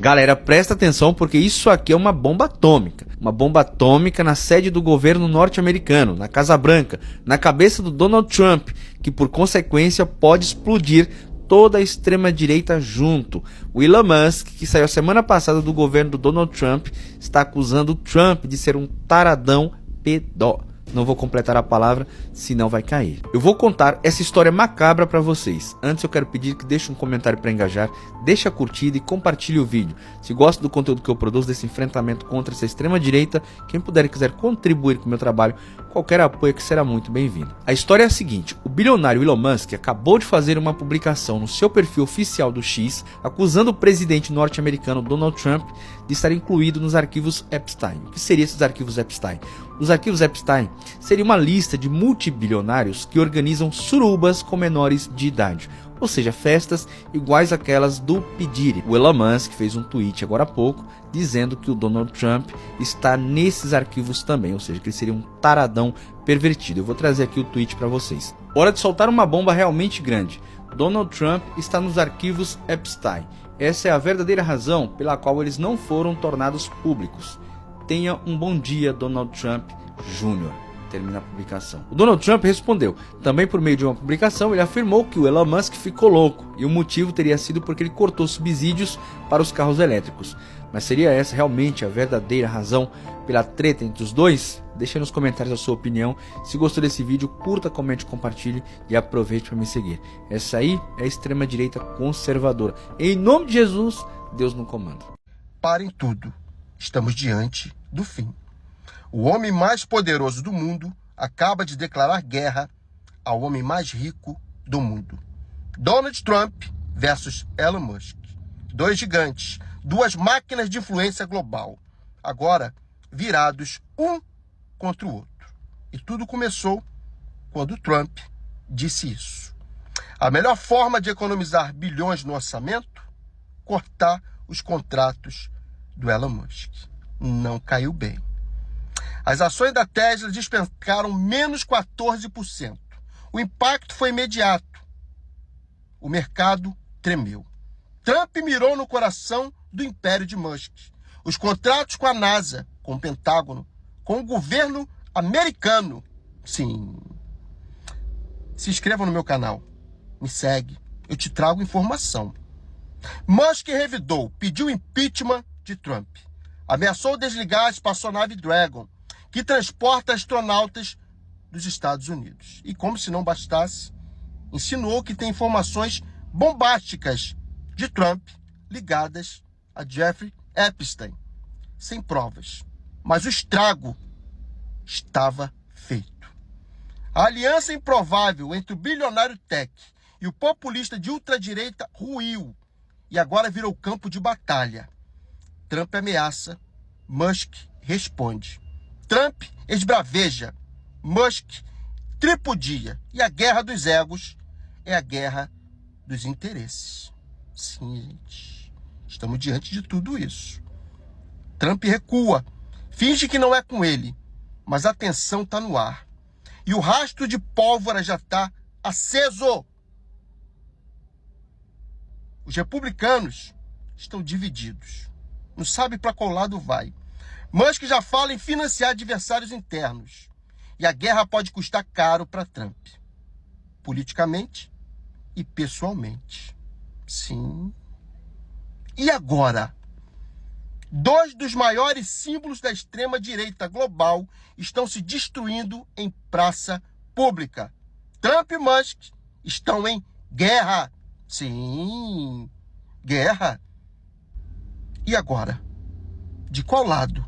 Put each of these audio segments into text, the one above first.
Galera, presta atenção porque isso aqui é uma bomba atômica. Uma bomba atômica na sede do governo norte-americano, na Casa Branca, na cabeça do Donald Trump, que por consequência pode explodir toda a extrema-direita junto. O Elon Musk, que saiu semana passada do governo do Donald Trump, está acusando o Trump de ser um taradão pedó. Não vou completar a palavra, senão vai cair. Eu vou contar essa história macabra para vocês. Antes eu quero pedir que deixe um comentário para engajar, deixe a curtida e compartilhe o vídeo. Se gosta do conteúdo que eu produzo, desse enfrentamento contra essa extrema direita, quem puder e quiser contribuir com o meu trabalho, qualquer apoio que será muito bem-vindo. A história é a seguinte: o bilionário Elon Musk acabou de fazer uma publicação no seu perfil oficial do X, acusando o presidente norte-americano Donald Trump de estar incluído nos arquivos Epstein. O que seriam esses arquivos Epstein? Os arquivos Epstein seria uma lista de multibilionários que organizam surubas com menores de idade, ou seja, festas iguais àquelas do P. Diddy. O Elon Musk fez um tweet agora há pouco dizendo que o Donald Trump está nesses arquivos também, ou seja, que ele seria um taradão pervertido. Eu vou trazer aqui o tweet para vocês. Hora de soltar uma bomba realmente grande. Donald Trump está nos arquivos Epstein. Essa é a verdadeira razão pela qual eles não foram tornados públicos. Tenha um bom dia, Donald Trump Jr. Termina a publicação. O Donald Trump respondeu. Também por meio de uma publicação, ele afirmou que o Elon Musk ficou louco e o motivo teria sido porque ele cortou subsídios para os carros elétricos. Mas seria essa realmente a verdadeira razão pela treta entre os dois? Deixe nos comentários a sua opinião. Se gostou desse vídeo, curta, comente, compartilhe e aproveite para me seguir. Essa aí é a extrema-direita conservadora. Em nome de Jesus, Deus no comando. Parem tudo. Estamos diante do fim. O homem mais poderoso do mundo acaba de declarar guerra ao homem mais rico do mundo. Donald Trump versus Elon Musk. Dois gigantes, duas máquinas de influência global, agora virados um contra o outro. E tudo começou quando Trump disse isso. A melhor forma de economizar bilhões no orçamento? Cortar os contratos do Elon Musk. Não caiu bem. As ações da Tesla despencaram menos 14%. O impacto foi imediato. O mercado tremeu. Trump mirou no coração do império de Musk. Os contratos com a NASA, com o Pentágono, com o governo americano. Sim. Se inscreva no meu canal. Me segue. Eu te trago informação. Musk revidou, pediu impeachment de Trump. Ameaçou desligar a espaçonave Dragon, que transporta astronautas dos Estados Unidos. E como se não bastasse, insinuou que tem informações bombásticas de Trump ligadas a Jeffrey Epstein, sem provas. Mas o estrago estava feito. A aliança improvável entre o bilionário tech e o populista de ultradireita ruiu e agora virou campo de batalha. Trump ameaça, Musk responde. Trump esbraveja, Musk tripudia. E a guerra dos egos é a guerra dos interesses. Sim, gente. Estamos diante de tudo isso. Trump recua, finge que não é com ele, mas a tensão está no ar. E o rastro de pólvora já está aceso. Os republicanos estão divididos. Não sabe para qual lado vai. Musk já fala em financiar adversários internos. E a guerra pode custar caro para Trump. Politicamente e pessoalmente. Sim. E agora? Dois dos maiores símbolos da extrema-direita global estão se destruindo em praça pública. Trump e Musk estão em guerra. Sim, guerra. E agora? De qual lado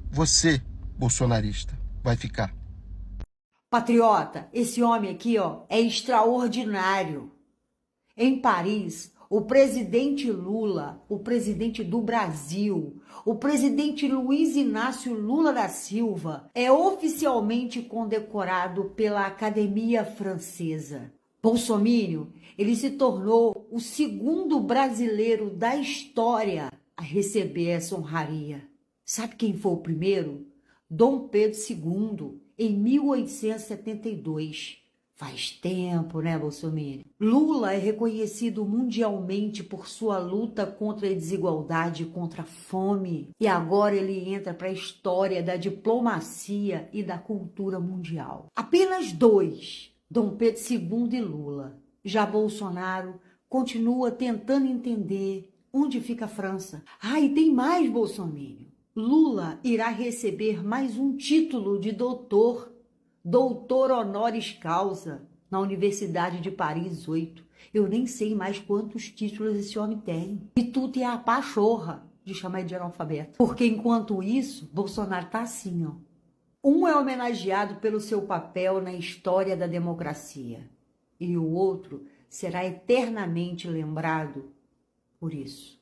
você, bolsonarista, vai ficar? Patriota, esse homem aqui, ó, é extraordinário. Em Paris, o presidente Lula, o presidente do Brasil, o presidente Luiz Inácio Lula da Silva, é oficialmente condecorado pela Academia Francesa. Bolsominion, ele se tornou o segundo brasileiro da história a receber essa honraria. Sabe quem foi o primeiro? Dom Pedro II, em 1872. Faz tempo, né, Bolsonaro? Lula é reconhecido mundialmente por sua luta contra a desigualdade e contra a fome. E agora ele entra para a história da diplomacia e da cultura mundial. Apenas dois, Dom Pedro II e Lula. Já Bolsonaro continua tentando entender onde fica a França. Ah, e tem mais, Bolsonaro. Lula irá receber mais um título de doutor honoris causa, na Universidade de Paris 8. Eu nem sei mais quantos títulos esse homem tem. E tu tem a pachorra de chamar ele de analfabeto. Porque enquanto isso, Bolsonaro tá assim, ó. Um é homenageado pelo seu papel na história da democracia. E o outro será eternamente lembrado por isso.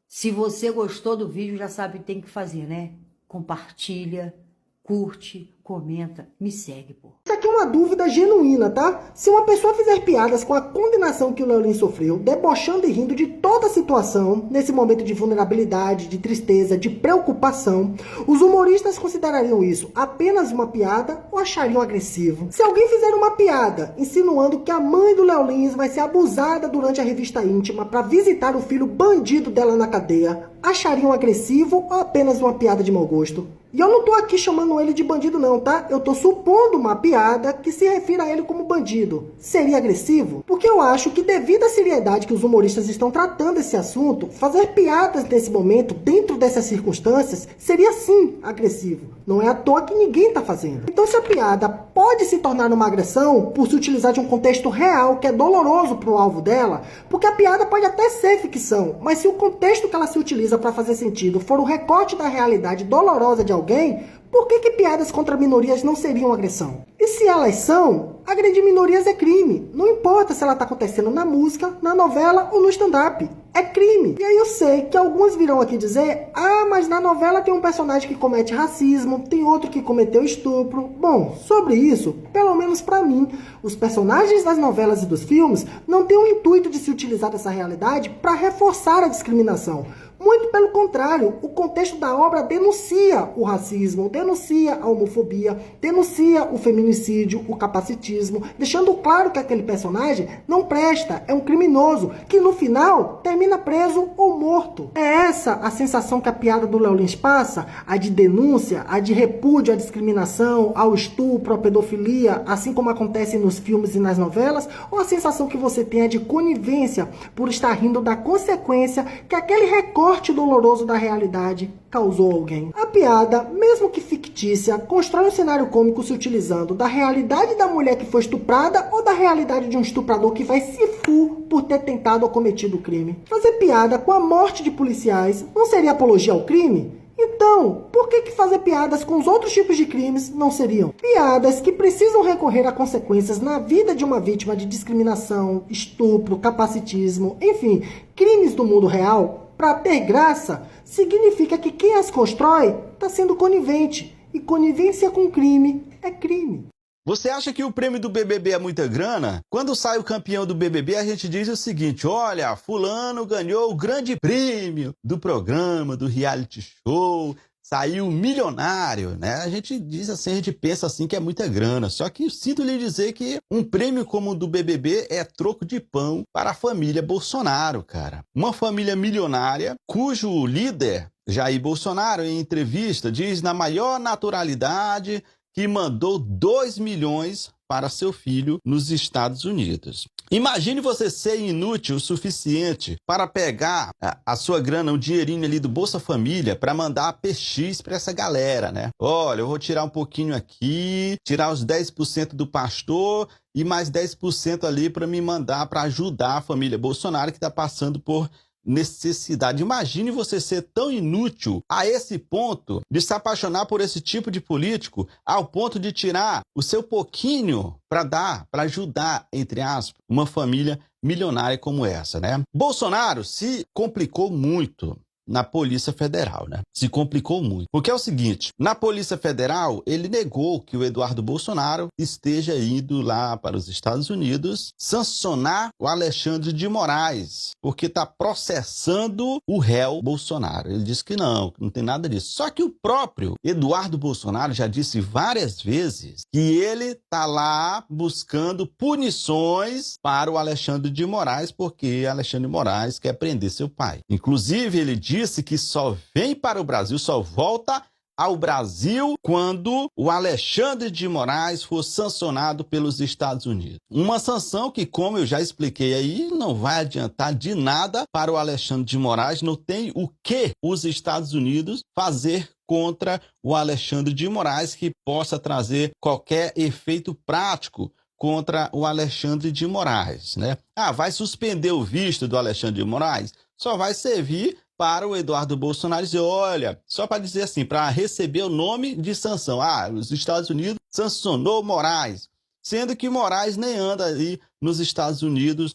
Se você gostou do vídeo, já sabe o que tem que fazer, né? Compartilha, curte, comenta, me segue, pô. Isso aqui é uma dúvida genuína, tá? Se uma pessoa fizer piadas com a condenação que o Léo Lins sofreu, debochando e rindo de toda a situação, nesse momento de vulnerabilidade, de tristeza, de preocupação, os humoristas considerariam isso apenas uma piada ou achariam agressivo? Se alguém fizer uma piada insinuando que a mãe do Léo Lins vai ser abusada durante a revista íntima para visitar o filho bandido dela na cadeia, achariam agressivo ou apenas uma piada de mau gosto? E eu não tô aqui chamando ele de bandido não, tá? Eu tô supondo uma piada que se refira a ele como bandido. Seria agressivo? Porque eu acho que devido à seriedade que os humoristas estão tratando esse assunto, fazer piadas nesse momento, dentro dessas circunstâncias, seria sim agressivo. Não é à toa que ninguém tá fazendo. Então se a piada pode se tornar uma agressão por se utilizar de um contexto real que é doloroso pro alvo dela, porque a piada pode até ser ficção, mas se o contexto que ela se utiliza para fazer sentido for um recorte da realidade dolorosa de alguém, por que piadas contra minorias não seriam agressão? E se elas são, agredir minorias é crime. Não importa se ela está acontecendo na música, na novela ou no stand-up. É crime. E aí eu sei que alguns virão aqui dizer, ah, mas na novela tem um personagem que comete racismo, tem outro que cometeu estupro. Bom, sobre isso, pelo menos pra mim, os personagens das novelas e dos filmes não têm o intuito de se utilizar dessa realidade para reforçar a discriminação. Muito pelo contrário, o contexto da obra denuncia o racismo, denuncia a homofobia, denuncia o feminicídio, o capacitismo, deixando claro que aquele personagem não presta, é um criminoso, que no final termina preso ou morto. É essa a sensação que a piada do Léo Lins passa? A de denúncia, a de repúdio à discriminação, ao estupro, à pedofilia, assim como acontece nos filmes e nas novelas? Ou a sensação que você tem é de conivência por estar rindo da consequência que aquele recorte doloroso da realidade causou a alguém? A piada, mesmo que fictícia, constrói um cenário cômico se utilizando da realidade da mulher que foi estuprada ou da realidade de um estuprador que vai se fuder por ter tentado ou cometido o crime. Fazer piada com a morte de policiais não seria apologia ao crime? Então, por que fazer piadas com os outros tipos de crimes não seriam? Piadas que precisam recorrer a consequências na vida de uma vítima de discriminação, estupro, capacitismo, enfim, crimes do mundo real, para ter graça, significa que quem as constrói está sendo conivente. E conivência com crime é crime. Você acha que o prêmio do BBB é muita grana? Quando sai o campeão do BBB, a gente diz o seguinte, olha, fulano ganhou o grande prêmio do programa, do reality show, saiu milionário, né? A gente diz assim, a gente pensa assim que é muita grana. Só que sinto lhe dizer que um prêmio como o do BBB é troco de pão para a família Bolsonaro, cara. Uma família milionária cujo líder, Jair Bolsonaro, em entrevista, diz na maior naturalidade que mandou 2 milhões para seu filho nos Estados Unidos. Imagine você ser inútil o suficiente para pegar a sua grana, um dinheirinho ali do Bolsa Família, para mandar PX para essa galera, né? Olha, eu vou tirar um pouquinho aqui, tirar os 10% do pastor e mais 10% ali para me mandar para ajudar a família Bolsonaro que está passando por necessidade. Imagine você ser tão inútil a esse ponto de se apaixonar por esse tipo de político ao ponto de tirar o seu pouquinho para dar, para ajudar, entre aspas, uma família milionária como essa, né? Bolsonaro se complicou muito na Polícia Federal, né? Se complicou muito. Porque é o seguinte, na Polícia Federal, ele negou que o Eduardo Bolsonaro esteja indo lá para os Estados Unidos sancionar o Alexandre de Moraes, porque está processando o réu Bolsonaro. Ele disse que não tem nada disso. Só que o próprio Eduardo Bolsonaro já disse várias vezes que ele está lá buscando punições para o Alexandre de Moraes, porque Alexandre de Moraes quer prender seu pai. Inclusive, ele disse que só vem para o Brasil, só volta ao Brasil quando o Alexandre de Moraes for sancionado pelos Estados Unidos. Uma sanção que, como eu já expliquei aí, não vai adiantar de nada para o Alexandre de Moraes, não tem o que os Estados Unidos fazer contra o Alexandre de Moraes que possa trazer qualquer efeito prático contra o Alexandre de Moraes, né? Vai suspender o visto do Alexandre de Moraes? Só vai servir para o Eduardo Bolsonaro dizer, olha, só para dizer assim, para receber o nome de sanção. Os Estados Unidos sancionou Moraes, sendo que Moraes nem anda aí nos Estados Unidos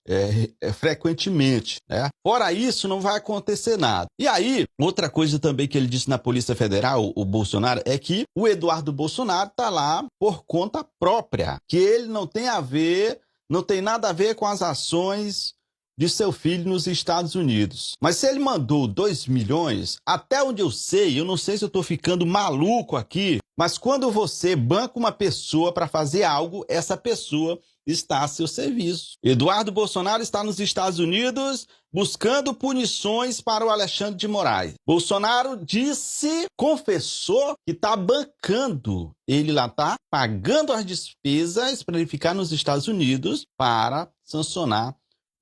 frequentemente, né? Fora isso, não vai acontecer nada. E aí, outra coisa também que ele disse na Polícia Federal, o Bolsonaro, é que o Eduardo Bolsonaro está lá por conta própria, que ele não tem nada a ver com as ações de seu filho nos Estados Unidos. Mas se ele mandou 2 milhões, até onde eu não sei se eu estou ficando maluco aqui, mas quando você banca uma pessoa para fazer algo, essa pessoa está a seu serviço. Eduardo Bolsonaro está nos Estados Unidos buscando punições para o Alexandre de Moraes. Bolsonaro confessou que está bancando. Ele lá está pagando as despesas para ele ficar nos Estados Unidos para sancionar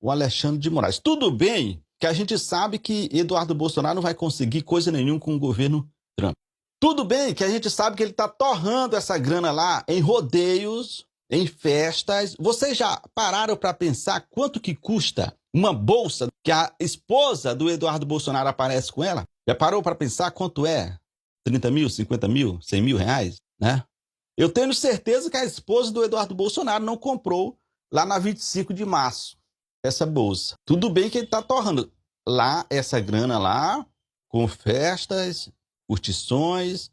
o Alexandre de Moraes. Tudo bem que a gente sabe que Eduardo Bolsonaro não vai conseguir coisa nenhuma com o governo Trump. Tudo bem que a gente sabe que ele está torrando essa grana lá em rodeios, em festas. Vocês já pararam para pensar quanto que custa uma bolsa que a esposa do Eduardo Bolsonaro aparece com ela? Já parou para pensar quanto é? 30 mil, 50 mil, 100 mil reais, né? Eu tenho certeza que a esposa do Eduardo Bolsonaro não comprou lá na 25 de março. Essa bolsa. Tudo bem que ele está torrando lá essa grana lá com festas, curtições,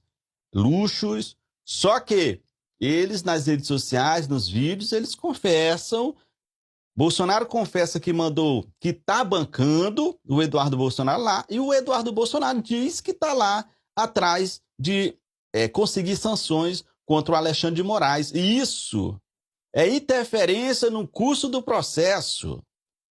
luxos. Só que eles nas redes sociais, nos vídeos, eles confessam. Bolsonaro confessa que mandou, que está bancando o Eduardo Bolsonaro lá e o Eduardo Bolsonaro diz que está lá atrás de conseguir sanções contra o Alexandre de Moraes. E isso é interferência no curso do processo.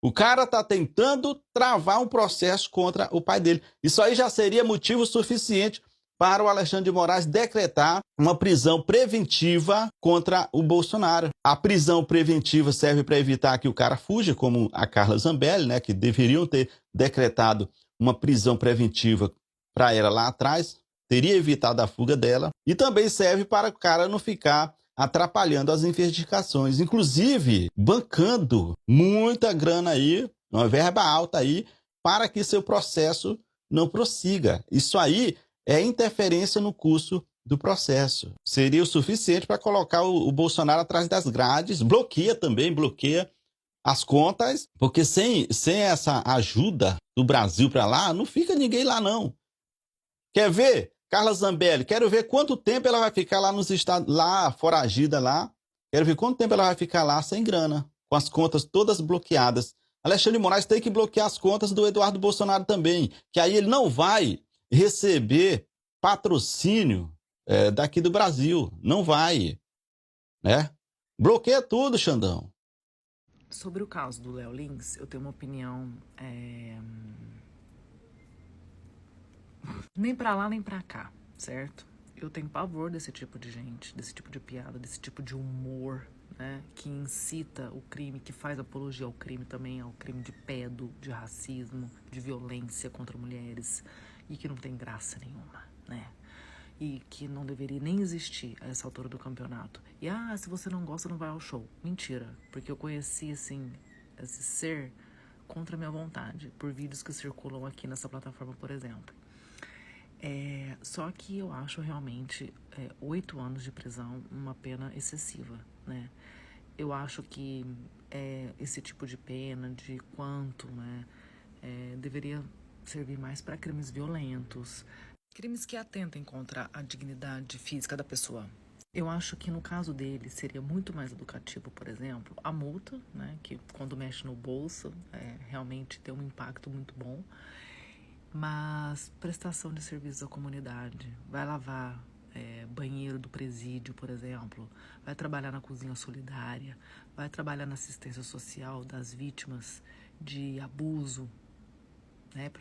O cara está tentando travar um processo contra o pai dele. Isso aí já seria motivo suficiente para o Alexandre de Moraes decretar uma prisão preventiva contra o Bolsonaro. A prisão preventiva serve para evitar que o cara fuja, como a Carla Zambelli, né, que deveriam ter decretado uma prisão preventiva para ela lá atrás, teria evitado a fuga dela. E também serve para o cara não ficar atrapalhando as investigações, inclusive bancando muita grana aí, uma verba alta aí, para que seu processo não prossiga. Isso aí é interferência no curso do processo. Seria o suficiente para colocar o Bolsonaro atrás das grades, bloqueia as contas, porque sem essa ajuda do Brasil para lá, não fica ninguém lá não. Quer ver? Carla Zambelli, quero ver quanto tempo ela vai ficar lá nos Estados, lá foragida lá. Quero ver quanto tempo ela vai ficar lá sem grana, com as contas todas bloqueadas. Alexandre de Moraes tem que bloquear as contas do Eduardo Bolsonaro também, que aí ele não vai receber patrocínio daqui do Brasil, não vai, né? Bloqueia tudo, Xandão. Sobre o caso do Léo Lins, eu tenho uma opinião nem pra lá nem pra cá, certo? Eu tenho pavor desse tipo de gente, desse tipo de piada, desse tipo de humor, né? Que incita o crime, que faz apologia ao crime também, ao crime de pedo, de racismo, de violência contra mulheres, e que não tem graça nenhuma, né? E que não deveria nem existir a essa altura do campeonato. E, se você não gosta, não vai ao show. Mentira, porque eu conheci, assim, esse ser contra a minha vontade, por vídeos que circulam aqui nessa plataforma, por exemplo. Só que eu acho realmente 8 anos de prisão uma pena excessiva, né? Eu acho que esse tipo de pena, de quanto, né, deveria servir mais para crimes violentos, crimes que atentem contra a dignidade física da pessoa. Eu acho que no caso dele seria muito mais educativo, por exemplo, a multa, né, que quando mexe no bolso realmente tem um impacto muito bom, mas prestação de serviços à comunidade, vai lavar banheiro do presídio, por exemplo, vai trabalhar na cozinha solidária, vai trabalhar na assistência social das vítimas de abuso, né,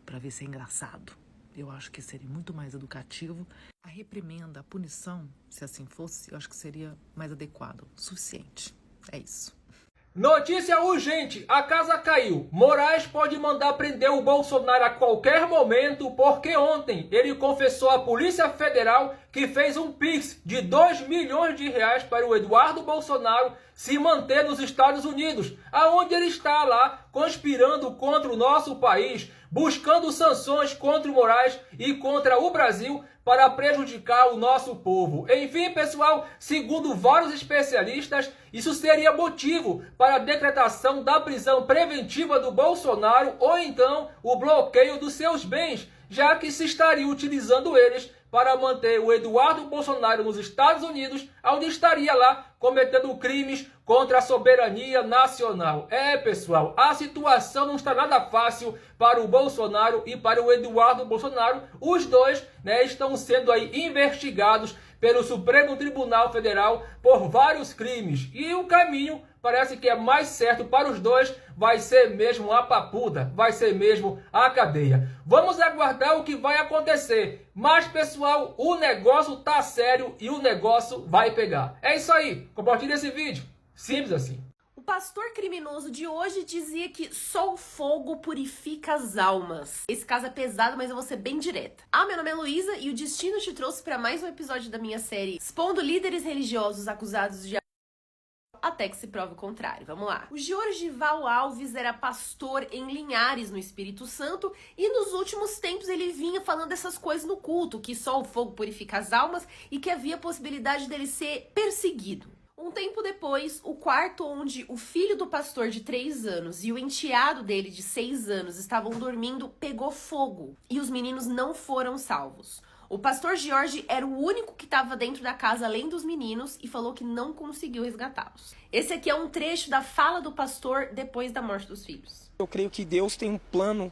para ver se é engraçado. Eu acho que seria muito mais educativo. A reprimenda, a punição, se assim fosse, eu acho que seria mais adequado, suficiente. É isso. Notícia urgente, a casa caiu. Moraes pode mandar prender o Bolsonaro a qualquer momento, porque ontem ele confessou à Polícia Federal que fez um Pix de 2 milhões de reais para o Eduardo Bolsonaro se manter nos Estados Unidos, aonde ele está lá conspirando contra o nosso país, buscando sanções contra o Moraes e contra o Brasil para prejudicar o nosso povo. Enfim, pessoal, segundo vários especialistas, isso seria motivo para a decretação da prisão preventiva do Bolsonaro ou então o bloqueio dos seus bens, já que se estaria utilizando eles para manter o Eduardo Bolsonaro nos Estados Unidos, onde estaria lá cometendo crimes contra a soberania nacional. Pessoal, a situação não está nada fácil para o Bolsonaro e para o Eduardo Bolsonaro. Os dois, estão sendo aí investigados pelo Supremo Tribunal Federal por vários crimes. E o caminho parece que é mais certo para os dois, vai ser mesmo a papuda, vai ser mesmo a cadeia. Vamos aguardar o que vai acontecer. Mas, pessoal, o negócio tá sério e o negócio vai pegar. É isso aí. Compartilhe esse vídeo. Simples assim. O pastor criminoso de hoje dizia que só o fogo purifica as almas. Esse caso é pesado, mas eu vou ser bem direta. Meu nome é Luísa e o destino te trouxe para mais um episódio da minha série expondo líderes religiosos acusados de até que se prove o contrário. Vamos lá. O Georgival Alves era pastor em Linhares, no Espírito Santo, e nos últimos tempos ele vinha falando essas coisas no culto, que só o fogo purifica as almas e que havia possibilidade dele ser perseguido. Um tempo depois, o quarto onde o filho do pastor de 3 anos e o enteado dele de 6 anos estavam dormindo pegou fogo e os meninos não foram salvos. O pastor Jorge era o único que estava dentro da casa além dos meninos e falou que não conseguiu resgatá-los. Esse aqui é um trecho da fala do pastor depois da morte dos filhos. Eu creio que Deus tem um plano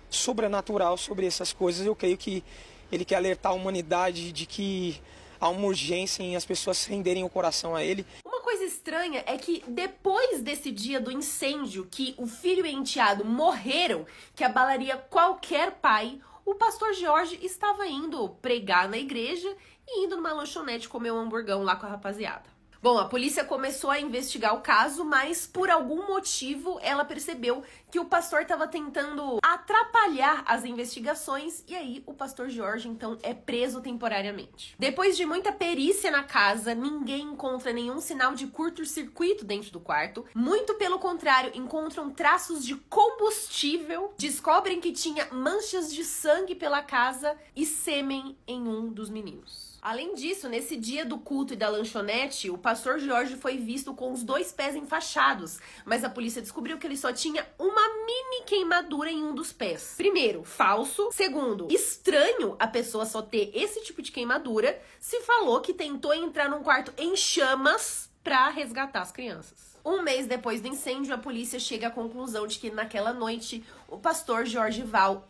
sobrenatural sobre essas coisas. Eu creio que Ele quer alertar a humanidade de que há uma urgência em as pessoas renderem o coração a Ele. Uma coisa estranha é que depois desse dia do incêndio, que o filho e o enteado morreram, que abalaria qualquer pai, o pastor Jorge estava indo pregar na igreja e indo numa lanchonete comer um hamburgão lá com a rapaziada. Bom, a polícia começou a investigar o caso, mas por algum motivo ela percebeu que o pastor estava tentando atrapalhar as investigações e aí o pastor Jorge então é preso temporariamente. Depois de muita perícia na casa, ninguém encontra nenhum sinal de curto-circuito dentro do quarto. Muito pelo contrário, encontram traços de combustível, descobrem que tinha manchas de sangue pela casa e sêmen em um dos meninos. Além disso, nesse dia do culto e da lanchonete, o pastor Jorge foi visto com os 2 pés enfaixados, mas a polícia descobriu que ele só tinha uma mini queimadura em um dos pés. Primeiro, falso. Segundo, estranho a pessoa só ter esse tipo de queimadura. Se falou que tentou entrar num quarto em chamas para resgatar as crianças. Um mês depois do incêndio, a polícia chega à conclusão de que naquela noite o pastor Georgival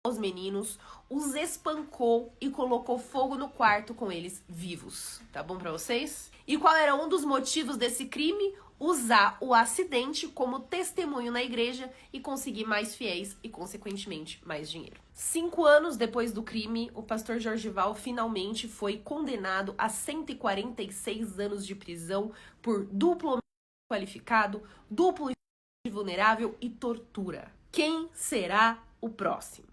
os meninos, os espancou e colocou fogo no quarto com eles vivos. Tá bom pra vocês? E qual era um dos motivos desse crime? Usar o acidente como testemunho na igreja e conseguir mais fiéis e, consequentemente, mais dinheiro. 5 anos depois do crime, o pastor Georgival finalmente foi condenado a 146 anos de prisão por duplo qualificado, duplo vulnerável e tortura. Quem será o próximo?